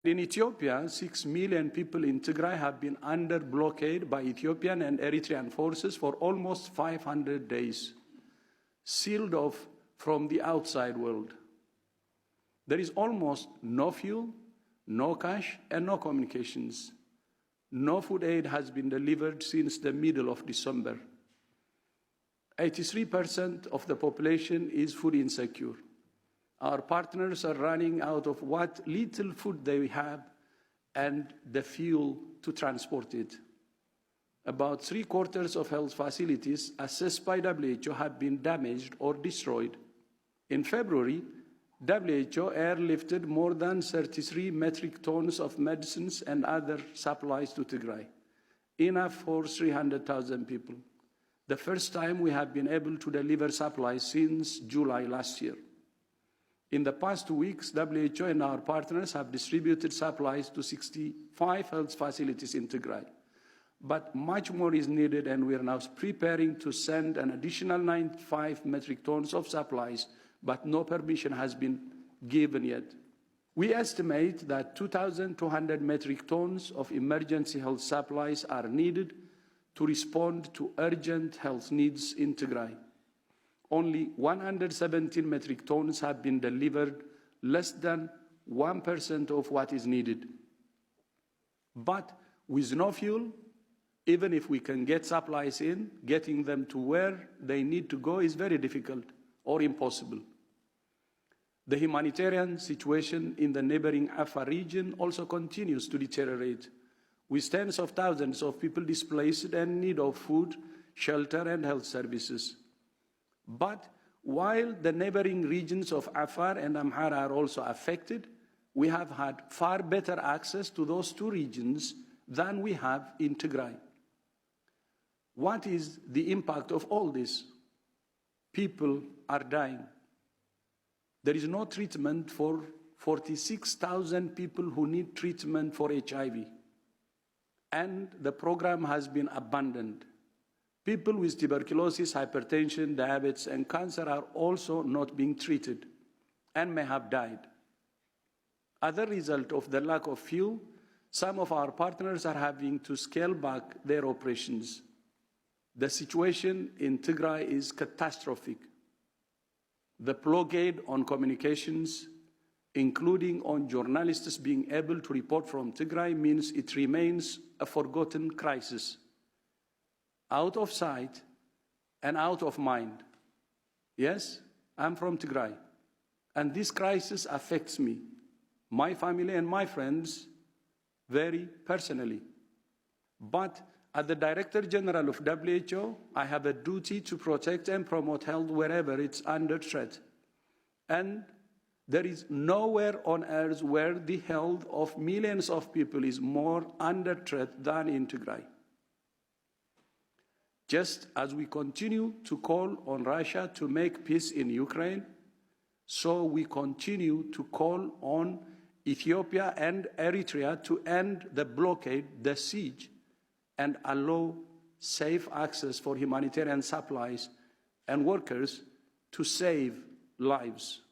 In Ethiopia, 6 million people in Tigray have been under blockade by Ethiopian and Eritrean forces for almost 500 days, sealed off from the outside world. There is almost no fuel, no cash, and no communications. No food aid has been delivered since the middle of December. 83% of the population is food insecure. Our partners are running out of what little food they have and the fuel to transport it. About 3/4 of health facilities assessed by WHO have been damaged or destroyed. In February, WHO airlifted more than 33 metric tons of medicines and other supplies to Tigray, enough for 300,000 people. The first time we have been able to deliver supplies since July last year. In the past 2 weeks, WHO and our partners have distributed supplies to 65 health facilities in Tigray. But much more is needed, and we are now preparing to send an additional 95 metric tons of supplies, but no permission has been given yet. We estimate that 2,200 metric tons of emergency health supplies are needed to respond to urgent health needs in Tigray. Only 117 metric tons have been delivered, less than 1% of what is needed. But with no fuel, even if we can get supplies in, getting them to where they need to go is very difficult or impossible. The humanitarian situation in the neighboring Afar region also continues to deteriorate, with tens of thousands of people displaced and in need of food, shelter, and health services. But while the neighboring regions of Afar and Amhara are also affected, we have had far better access to those two regions than we have in Tigray. What is the impact of all this? People are dying. There is no treatment for 46,000 people who need treatment for HIV, and the program has been abandoned. People with tuberculosis, hypertension, diabetes, and cancer are also not being treated and may have died. As a result of the lack of fuel, some of our partners are having to scale back their operations. The situation in Tigray is catastrophic. The blockade on communications, including on journalists being able to report from Tigray, means it remains a forgotten crisis. Out of sight and out of mind. Yes, I'm from Tigray, and this crisis affects me, my family, and my friends very personally. But as the Director General of WHO, I have a duty to protect and promote health wherever it's under threat. And there is nowhere on earth where the health of millions of people is more under threat than in Tigray. Just as we continue to call on Russia to make peace in Ukraine, so we continue to call on Ethiopia and Eritrea to end the blockade, the siege, and allow safe access for humanitarian supplies and workers to save lives.